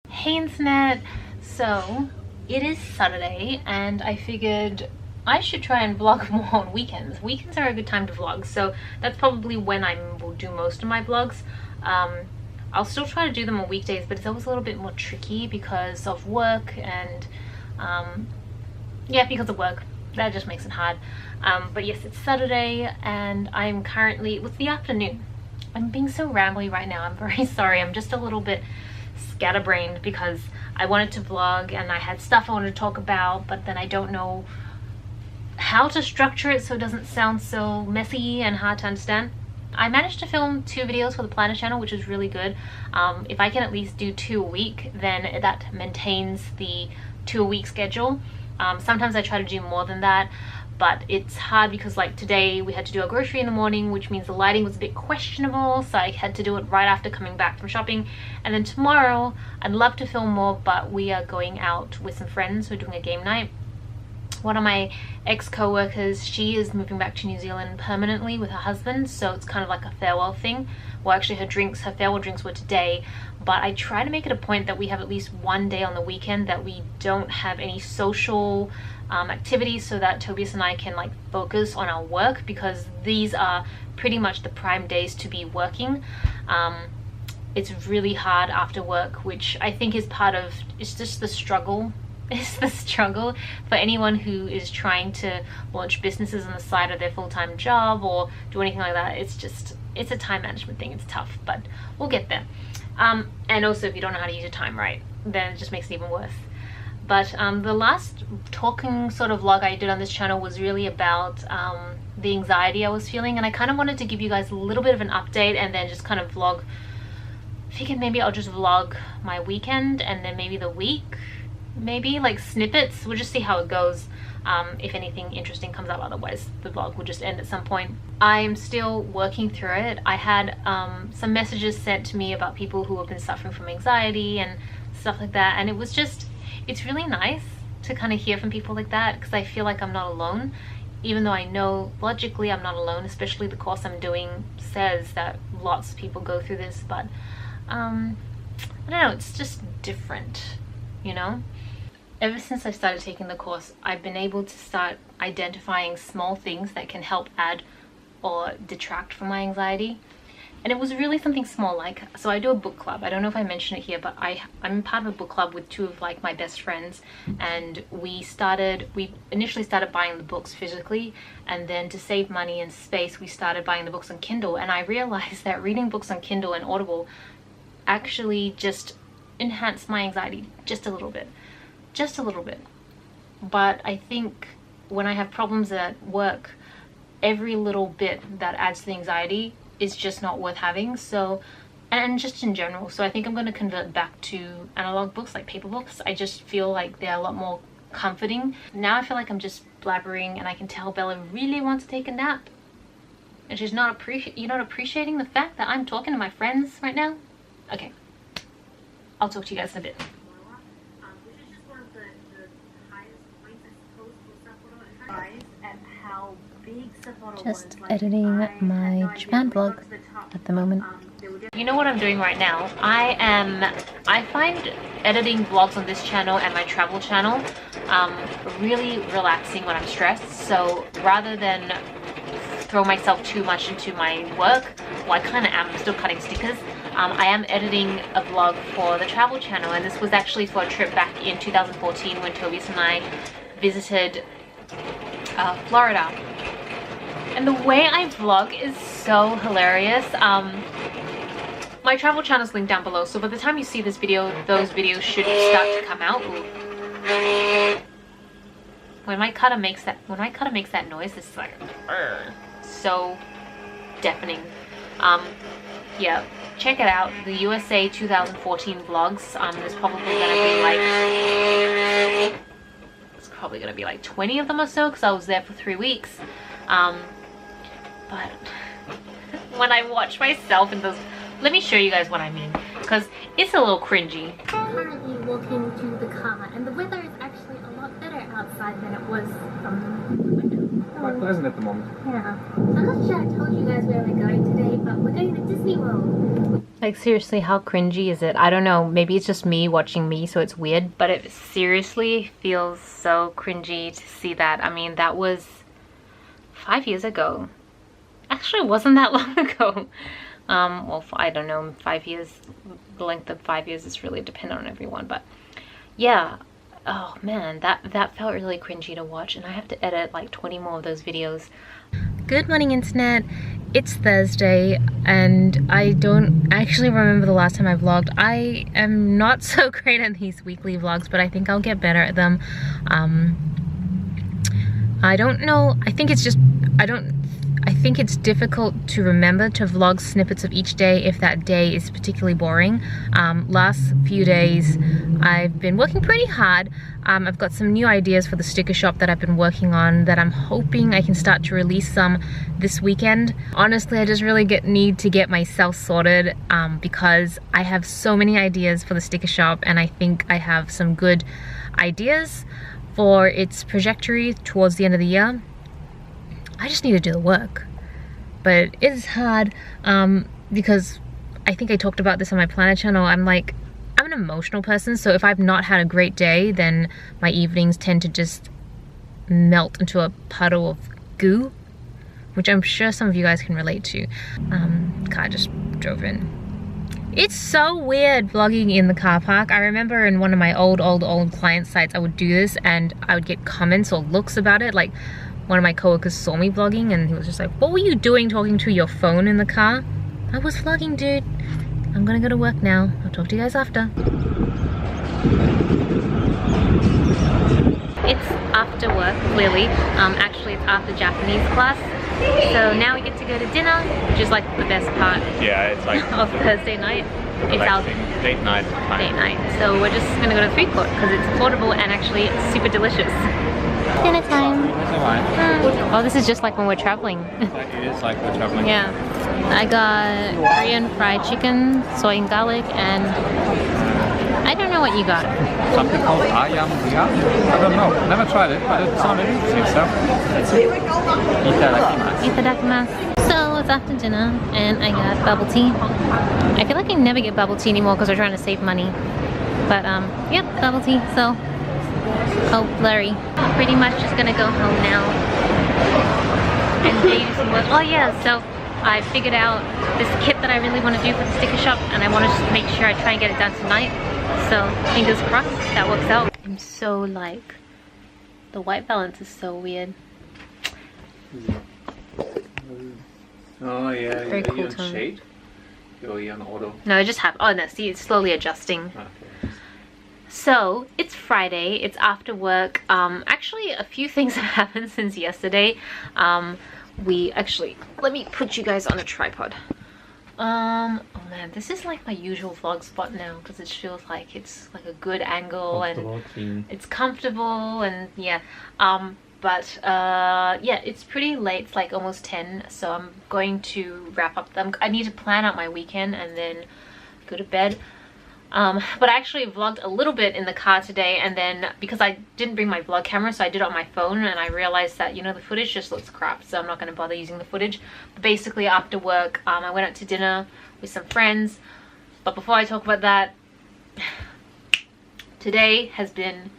Hey internet! So it is Saturday and I figured I should try and vlog more on weekends. Weekends are a good time to vlog, so that's probably when I will do most of my vlogs. I'll still try to do them on weekdays, but it's always a little bit more tricky because of work and yeah, because of work. That just makes it hard. But yes, it's Saturday and I'm currently, it was the afternoon. I'm being so rambly right now, I'm very sorry. I'm just a little bit scatterbrained because I wanted to vlog and I had stuff I wanted to talk about, but then I don't know how to structure it so it doesn't sound so messy and hard to understand. I managed to film 2 videos for the Planner channel, which is really good. If I can at least do 2 a week, then that maintains the 2 a week schedule. Sometimes I try to do more than that, but it's hard because like today we had to do a grocery in the morning, which means the lighting was a bit questionable, so I had to do it right after coming back from shopping. And then tomorrow I'd love to film more, but we are going out with some friends. We're doing a game night. One of my ex-co-workers, she is moving back to New Zealand permanently with her husband, so it's kind of like a farewell thing. Well, actually her farewell drinks were today, but I try to make it a point that we have at least one day on the weekend that we don't have any social activities, so that Tobias and I can like focus on our work, because these are pretty much the prime days to be working. It's really hard after work, which I think is part of, it's just the struggle. It's the struggle for anyone who is trying to launch businesses on the side of their full-time job or do anything like that. It's just, it's a time management thing. It's tough, but we'll get there. And also if you don't know how to use your time right, then it just makes it even worse. But the last talking sort of vlog I did on this channel was really about the anxiety I was feeling, and I kind of wanted to give you guys a little bit of an update and then just kind of vlog. I figured maybe I'll just vlog my weekend and then maybe the week, maybe like snippets. We'll just see how it goes. If anything interesting comes up, otherwise the vlog will just end at some point. I'm still working through it. I had some messages sent to me about people who have been suffering from anxiety and stuff like that, and it was just, it's really nice to kind of hear from people like that, because I feel like I'm not alone, even though I know logically I'm not alone, especially the course I'm doing says that lots of people go through this, but I don't know, it's just different, you know? Ever since I started taking the course, I've been able to start identifying small things that can help add or detract from my anxiety. And it was really something small, like, so I do a book club. I don't know if I mentioned it here, but I'm part of a book club with 2 of like my best friends, and we initially started buying the books physically, and then to save money and space we started buying the books on Kindle. And I realized that reading books on Kindle and Audible actually just enhanced my anxiety just a little bit. But I think when I have problems at work, every little bit that adds to the anxiety is just not worth having. So, and just in general, so I think I'm going to convert back to analog books, like paper books. I just feel like they're a lot more comforting. Now I feel like I'm just blabbering, and I can tell Bella really wants to take a nap, and she's not you're not appreciating the fact that I'm talking to my friends right now. Okay, I'll talk to you guys in a bit. Just editing my Japan vlog at the moment. You know what I'm doing right now? I find editing vlogs on this channel and my travel channel really relaxing when I'm stressed. So rather than throw myself too much into my work, well, I kind of am, I'm still cutting stickers. I am editing a vlog for the travel channel, and this was actually for a trip back in 2014 when Tobias and I visited Florida. And the way I vlog is so hilarious. My travel channel is linked down below, so by the time you see this video, those videos should start to come out. Ooh. When my cutter makes that noise, it's like so deafening. Yeah, check it out. The USA 2014 vlogs. There's probably gonna be like 20 of them or so, because I was there for 3 weeks. But when I watch myself in those, let me show you guys what I mean, because it's a little cringy. Currently walking to the car, and the weather is actually a lot better outside than it was from the window. quite pleasant at the moment. Yeah. I'm not sure I told you guys where we're going today, but we're going to Disney World. Like, seriously, how cringy is it? I don't know, maybe it's just me watching me, so it's weird, but it seriously feels so cringy to see that. I mean, that was 5 years ago. Actually, it wasn't that long ago. Well, I don't know, 5 years, the length of 5 years is really dependent on everyone, but yeah. Oh man, that felt really cringy to watch, and I have to edit like 20 more of those videos. Good morning, internet. It's Thursday, and I don't actually remember the last time I vlogged. I am not so great at these weekly vlogs, but I think I'll get better at them. I don't know, I think it's just, I think it's difficult to remember to vlog snippets of each day if that day is particularly boring. Last few days I've been working pretty hard. I've got some new ideas for the sticker shop that I've been working on that I'm hoping I can start to release some this weekend. Honestly, I just really need to get myself sorted because I have so many ideas for the sticker shop, and I think I have some good ideas for its trajectory towards the end of the year. I just need to do the work, but it is hard because I think I talked about this on my planner channel. I'm an emotional person, so if I've not had a great day, then my evenings tend to just melt into a puddle of goo, which I'm sure some of you guys can relate to. Car just drove in. It's so weird vlogging in the car park. I remember in one of my old client sites I would do this, and I would get comments or looks about it. Like, one of my coworkers saw me vlogging and he was just like, what were you doing talking to your phone in the car? I was vlogging, dude. I'm gonna go to work now. I'll talk to you guys after. It's after work, clearly. Actually, it's after Japanese class. So now we get to go to dinner, which is like the best part. Yeah, it's like of Thursday night. It's our date night. Date night. So we're just gonna go to the food court because it's affordable and actually super delicious. Dinner time. Oh, this is just like when we're traveling. It is like we're traveling. Yeah. I got Korean fried chicken, soy and garlic, and I don't know what you got. Something called ayam ria? I don't know. Never tried it, but it sounded interesting, so let's see. Itadakimasu. Itadakimasu. So it's after dinner, and I got bubble tea. I feel like I never get bubble tea anymore because we're trying to save money. But yep, bubble tea. So, oh, blurry. I'm pretty much just gonna go home now and do some work. Oh yeah, so I figured out this kit that I really want to do for the sticker shop, and I want to just make sure I try and get it done tonight. So fingers crossed that works out. I'm so like, the white balance is so weird. Oh yeah, very cool on shade? Or you're on auto? No, I just have, oh no, see, it's slowly adjusting. Okay. So it's Friday, it's after work. Actually a few things have happened since yesterday. We actually, let me put you guys on a tripod. Oh man, this is like my usual vlog spot now because it feels like it's like a good angle and clean. It's comfortable, and yeah. Yeah, it's pretty late. It's like almost 10, so I'm going to wrap up them. I need to plan out my weekend and then go to bed. But I actually vlogged a little bit in the car today, and then because I didn't bring my vlog camera, so I did it on my phone, and I realized that, you know, the footage just looks crap, so I'm not going to bother using the footage. But basically after work, I went out to dinner with some friends. But before I talk about that, today has been,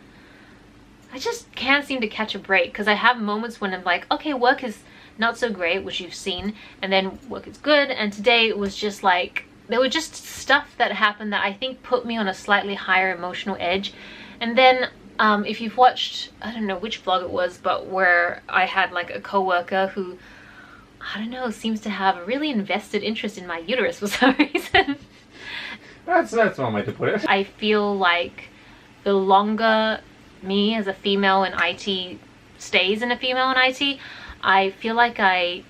I just can't seem to catch a break, because I have moments when I'm like, okay, work is not so great, which you've seen, and then work is good, and today it was just like, there were just stuff that happened that I think put me on a slightly higher emotional edge. And then if you've watched, I don't know which vlog it was, but where I had like a co-worker who, I don't know, seems to have a really invested interest in my uterus for some reason. That's one way to put it. I feel like the longer me as a female in IT stays in a female in IT, I feel like I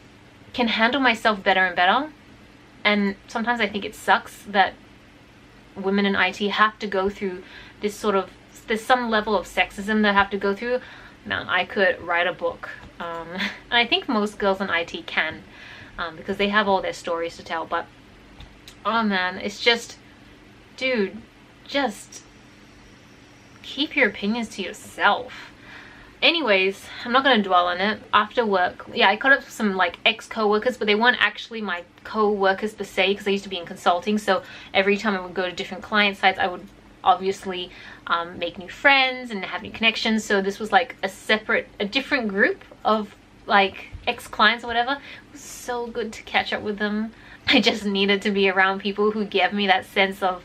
can handle myself better and better. And sometimes I think it sucks that women in IT have to go through this sort of, there's some level of sexism that I have to go through. Man, I could write a book. And I think most girls in IT can, because they have all their stories to tell. But, oh man, it's just, dude, just keep your opinions to yourself. anyways, I'm not gonna dwell on it. After work, yeah, I caught up with some like ex-co-workers, but they weren't actually my co-workers per se, because I used to be in consulting. So every time I would go to different client sites, I would obviously make new friends and have new connections. So this was like a different group of like ex-clients or whatever. It was so good to catch up with them. I just needed to be around people who gave me that sense of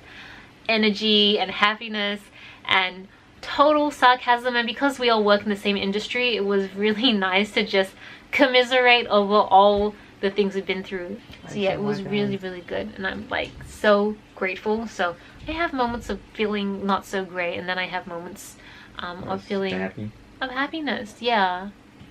energy and happiness and total sarcasm. And because we all work in the same industry, it was really nice to just commiserate over all the things we've been through. So yeah, it was really, really good, and I'm like so grateful. So I have moments of feeling not so great, and then I have moments of feeling of happiness. Yeah.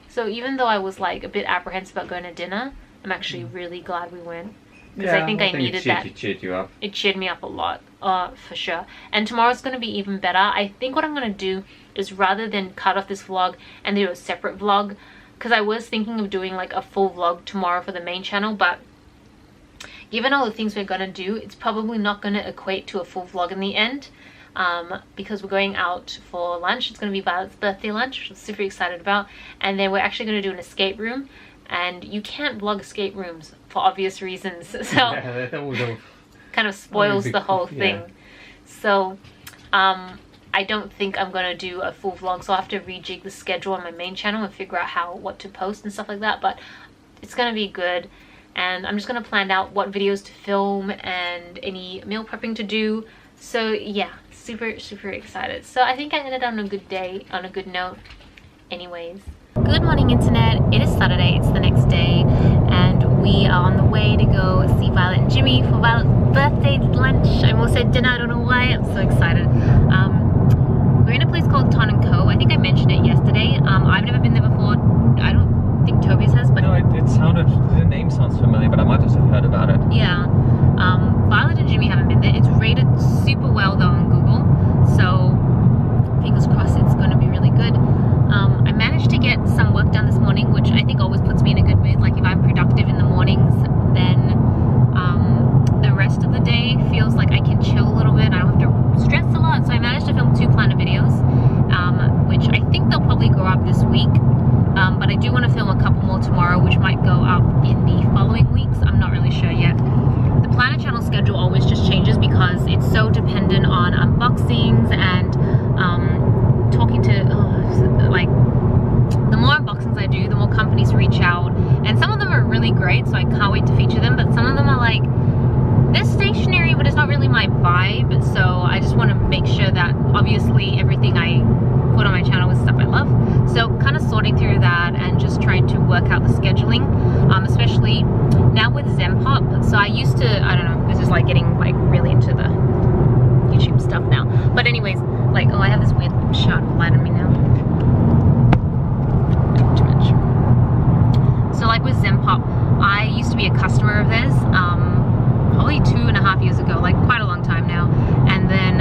So even though I was like a bit apprehensive about going to dinner, I'm actually really glad we went, because I think I needed that. It cheered you up. It cheered me up a lot, for sure. And tomorrow's going to be even better. I think what I'm going to do is, rather than cut off this vlog and do a separate vlog, because I was thinking of doing like a full vlog tomorrow for the main channel, but given all the things we're going to do, it's probably not going to equate to a full vlog in the end, because we're going out for lunch. It's going to be Violet's birthday lunch, which I'm super excited about. And then we're actually going to do an escape room. And you can't vlog escape rooms for obvious reasons, so Yeah, kind of spoils the whole thing. Yeah. So I don't think I'm gonna do a full vlog, so I'll have to rejig the schedule on my main channel and figure out what to post and stuff like that. But it's gonna be good, and I'm just gonna plan out what videos to film and any meal prepping to do. So yeah, super excited. So I think I ended on a good day, on a good note. Anyways, good morning internet. It is Saturday, it's the next day, and we are on the way to go see Violet and Jimmy for Violet's birthday lunch. I almost said dinner, I don't know why, I'm so excited. We're in a place called Ton & Co. I think I mentioned it yesterday. I've never been there before. I don't think Tobias has, but... No, the name sounds familiar, but I might just have heard about it. Yeah. Violet and Jimmy haven't been there. It's rated super well though on Google, so fingers crossed it's going to be really good. I managed to get some work done this morning, which I think always puts me in a good mood. Like if I'm productive in the mornings, then the rest of the day feels like I can chill a little bit. I don't have to stress a lot. So I managed to film 2 planner videos, which I think they'll probably go up this week. But I do want to film a couple more tomorrow, which might go up in the following weeks. I'm not really sure yet. The planner channel schedule always just changes because it's so dependent on unboxings and talking to like, the more unboxings I do, the more companies reach out, and some of them are really great, so I can't wait to feature them, but some of them are like, they're stationary but it's not really my vibe. So I just want to make sure that obviously everything I put on my channel is stuff I love. So kind of sorting through that and just trying to work out the scheduling, especially now with Zenpop. So I used to, I don't know, this is like getting like really into the YouTube stuff now, but anyways, like, oh, I have this weird shot of light on me now. Too much. So like with Zenpop, I used to be a customer of theirs, probably 2.5 years ago, like quite a long time now. And then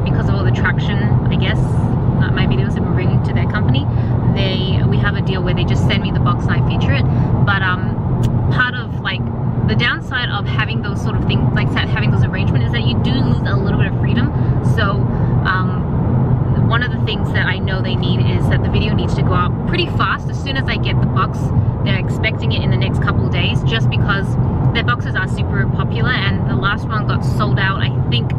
because of all the traction, I guess, my videos have been bringing to their company, we have a deal where they just send me the box and I feature it. But part of like the downside of having those sort of things, like having those arrangements, is that you do lose a little bit of freedom. So one of the things that I know they need is that the video needs to go up pretty fast. As soon as I get the box, they're expecting it in the next couple of days, just because their boxes are super popular, and the last one got sold out, I think,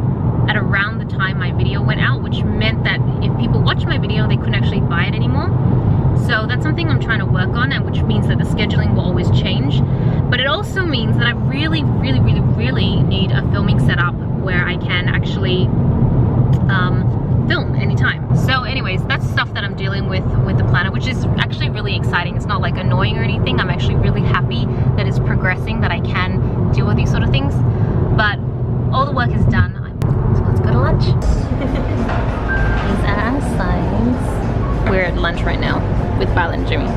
at around the time my video went out, which meant that if people watched my video, they couldn't actually buy it anymore. So that's something I'm trying to work on, and which means that the scheduling will always change. But it also means that I really need a filming setup where I can actually film anytime. So anyways, that's stuff that I'm dealing with the planner, which is actually really exciting. It's not like annoying or anything. I'm actually really happy that it's progressing, that I can deal with these sort of things. But all the work is done. So let's go to lunch. These are our signs. We're at lunch right now with Violet and Jimmy.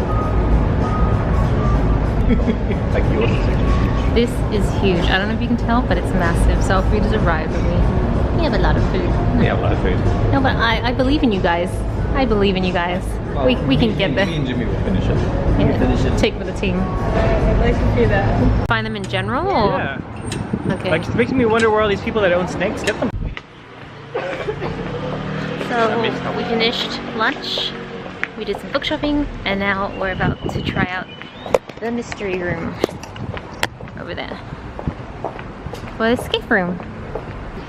Like yours is huge. This is huge. I don't know if you can tell, but it's massive. So our food has arrived and we have a lot of food. We have a lot of food. No, but I believe in you guys. I believe in you guys. Well, we can get there. Me and Jimmy will finish it. Yeah. Finish it. Take for the team. I'd like to hear that. Find them in general? Or? Yeah. Okay. Like, it's making me wonder where all these people that own snakes get them. So we finished lunch We did some book shopping and now we're about to try out the mystery room over there. Well, the escape room.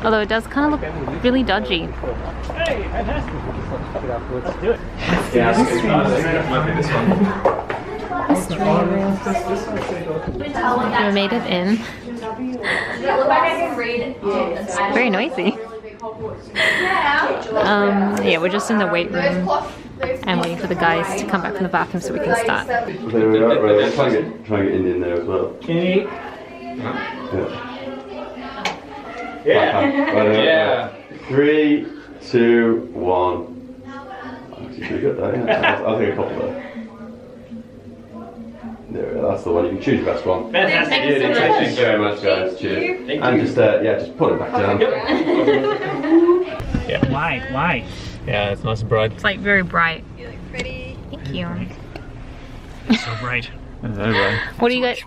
Although it does kind of look really dodgy. Hey, fantastic. Let's do it. Mystery room. We made it in. It's very noisy. Yeah, we're just in the wait room and waiting for the guys to come back from the bathroom so we can start. There we are, right, try and get Indian there as well. Kenny. Yeah. 3, 2, 1. Actually, pretty good though, yeah. I'll take a couple there. There we go, that's the one. You can choose the best one. Fantastic. Thank you so much. Thank you very much, guys. Cheers. And just, just put it back down. Yeah. Why? Yeah, it's nice and bright. It's like very bright. You look pretty. Thank you. So bright. What do you guys,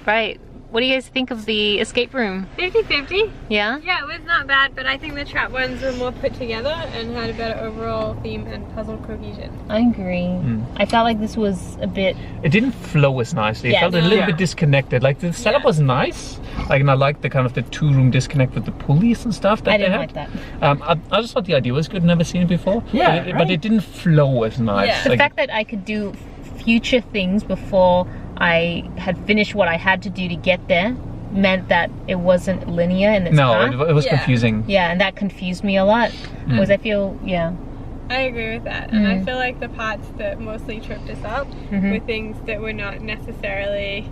right. What do you guys think of the escape room? 50-50. Yeah? Yeah, it was not bad, but I think the trap ones were more put together and had a better overall theme and puzzle cohesion. I agree. I felt like this was a bit... It didn't flow as nicely. It Yes. felt a little bit disconnected. Like the setup was nice. Like, and I liked the kind of the 2-room disconnect with the pulleys and stuff that I they didn't had. like that. I just thought the idea was good. Never seen it before. Yeah, But it didn't flow as nice. Yeah. The Like, fact that I could do future things before I had finished what I had to do to get there meant that it wasn't linear in its path. it was Yeah. confusing. Yeah, and that confused me a lot. Because I feel, yeah. I agree with that, and I feel like the parts that mostly tripped us up were things that were not necessarily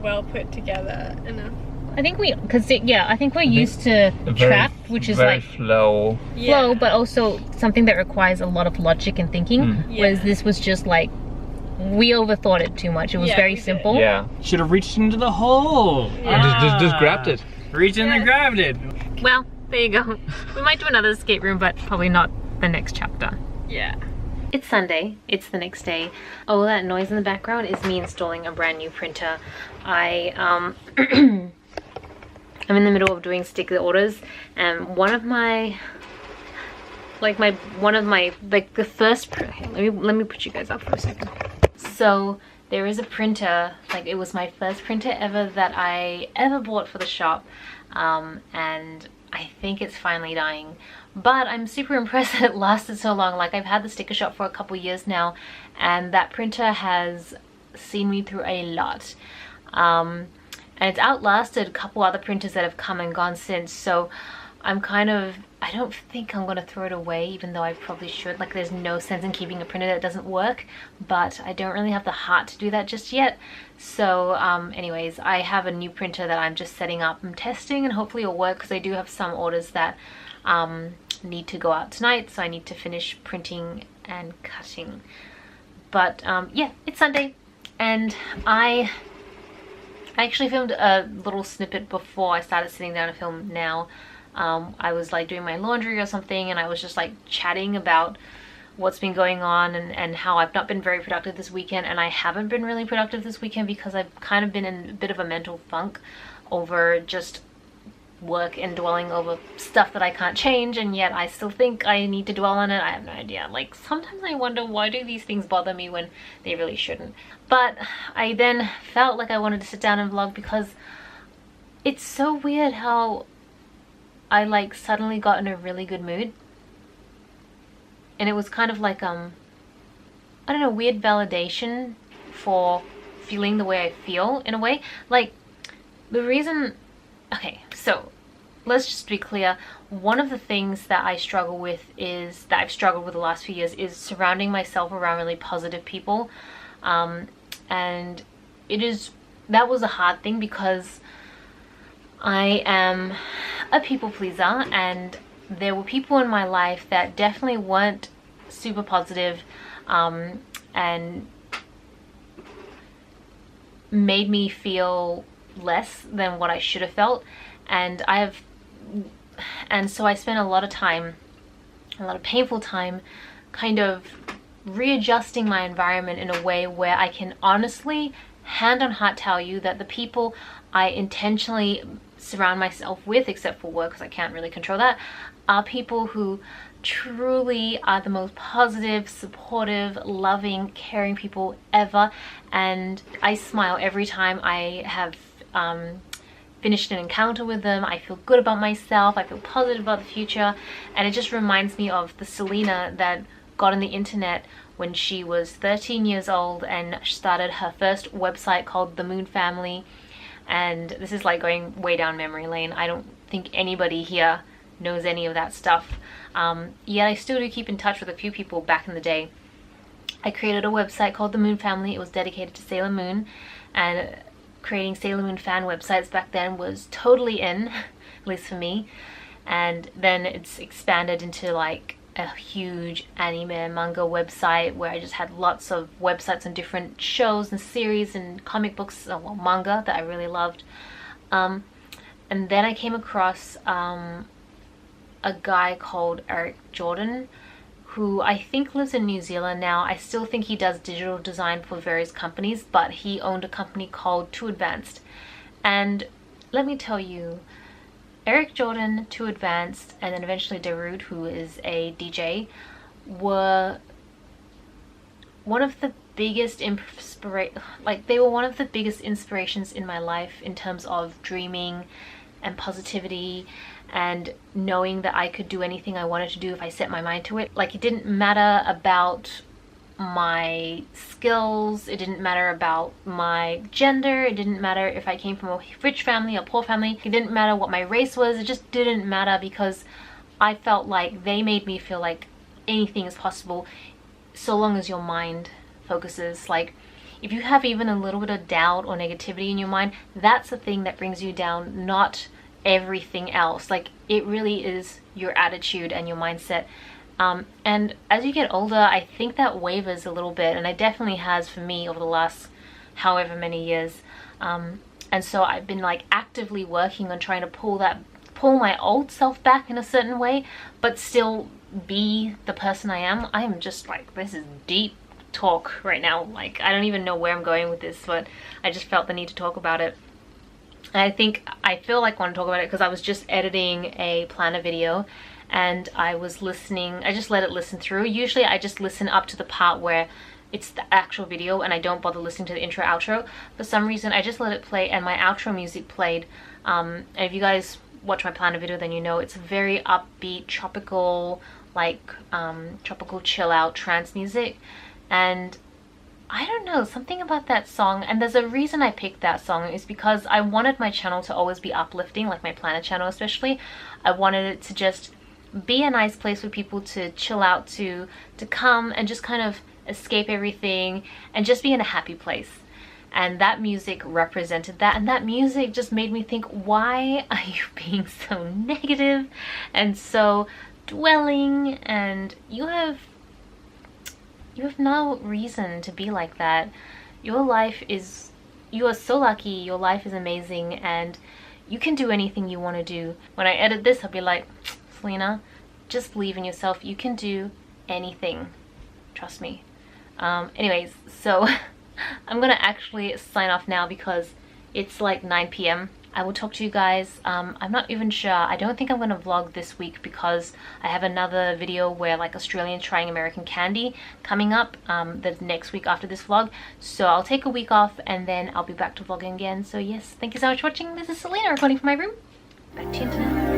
well put together enough. I think I think we're used to trap, which is very like flow. flow, but also something that requires a lot of logic and thinking. Whereas this was just like, we overthought it too much. It was very simple. Yeah. Should have reached into the hole. Just grabbed it. Reached in and grabbed it. Well, there you go. We might do another escape room, but probably not the next chapter. Yeah. It's Sunday, it's the next day. Oh, that noise in the background is me installing a brand new printer. I'm in the middle of doing sticker orders, and the first, okay, let me put you guys up for a second. So there is a printer, like it was my first printer ever that I ever bought for the shop, and I think it's finally dying. But I'm super impressed that it lasted so long. Like, I've had the sticker shop for a couple years now, and that printer has seen me through a lot. And it's outlasted a couple other printers that have come and gone since, so I'm kind of, I don't think I'm gonna throw it away, even though I probably should. Like, there's no sense in keeping a printer that doesn't work, but I don't really have the heart to do that just yet. So anyways, I have a new printer that I'm just setting up and testing, and hopefully it'll work, because I do have some orders that need to go out tonight, so I need to finish printing and cutting. But yeah, it's Sunday, and I actually filmed a little snippet before I started sitting down to film now. I was like doing my laundry or something, and I was just like chatting about what's been going on and how I've not been very productive this weekend. And I haven't been really productive this weekend because I've kind of been in a bit of a mental funk over just work and dwelling over stuff that I can't change, and yet I still think I need to dwell on it. I have no idea. Like, sometimes I wonder, why do these things bother me when they really shouldn't? But I then felt like I wanted to sit down and vlog, because it's so weird how I like suddenly got in a really good mood, and it was kind of like I don't know, weird validation for feeling the way I feel, in a way. Like, the reason, okay, so let's just be clear. One of the things that I struggle with is, that I've struggled with the last few years, is surrounding myself around really positive people. And that was a hard thing, because I am a people pleaser, and there were people in my life that definitely weren't super positive, and made me feel less than what I should have felt. And so I spent a lot of painful time kind of readjusting my environment in a way where I can honestly, hand on heart, tell you that the people I intentionally surround myself with, except for work because I can't really control that, are people who truly are the most positive, supportive, loving, caring people ever, and I smile every time I have finished an encounter with them. I feel good about myself, I feel positive about the future, and it just reminds me of the Celina that got on the internet when she was 13 years old and started her first website called The Moon Family. And this is like going way down memory lane. I don't think anybody here knows any of that stuff. Yet I still do keep in touch with a few people back in the day. I created a website called The Moon Family. It was dedicated to Sailor Moon, and creating Sailor Moon fan websites back then was totally in, at least for me. And then it's expanded into like a huge anime and manga website where I just had lots of websites on different shows and series and comic books, well, manga that I really loved. And then I came across a guy called Eric Jordan, who I think lives in New Zealand now. I still think he does digital design for various companies, but he owned a company called Too Advanced. And let me tell you, Eric Jordan, Too Advanced, and then eventually Darude, who is a DJ, were one of the biggest one of the biggest inspirations in my life in terms of dreaming and positivity and knowing that I could do anything I wanted to do if I set my mind to it. Like, it didn't matter about my skills, it didn't matter about my gender, it didn't matter if I came from a rich family or poor family, it didn't matter what my race was, it just didn't matter, because I felt like they made me feel like anything is possible so long as your mind focuses. Like, if you have even a little bit of doubt or negativity in your mind, that's the thing that brings you down, not everything else. Like, it really is your attitude and your mindset. And as you get older, I think that wavers a little bit, and it definitely has for me over the last however many years. And so I've been like actively working on trying to pull my old self back in a certain way, but still be the person I am. I am just like, this is deep talk right now. Like, I don't even know where I'm going with this, but I just felt the need to talk about it. And I feel like I want to talk about it because I was just editing a planner video and I was listening. I just let it listen through. Usually I just listen up to the part where it's the actual video and I don't bother listening to the intro outro. For some reason I just let it play and my outro music played. And if you guys watch my planner video, then you know it's very upbeat, tropical, like tropical chill out trance music. And I don't know, something about that song, and there's a reason I picked that song, is because I wanted my channel to always be uplifting, like my planner channel especially. I wanted it to just be a nice place for people to chill out to come and just kind of escape everything and just be in a happy place. And that music represented that, and that music just made me think, why are you being so negative and so dwelling, and you have no reason to be like that. You are so lucky, your life is amazing, and you can do anything you want to do. When I edit this, I'll be like, Celina, just believe in yourself, you can do anything, trust me. Anyways, so I'm gonna actually sign off now because it's like 9 p.m. I will talk to you guys. I'm not even sure. I don't think I'm gonna vlog this week because I have another video where like Australians trying American candy coming up the next week after this vlog. So I'll take a week off and then I'll be back to vlogging again. So yes, thank you so much for watching. This is Celina recording from my room. Back to you tonight.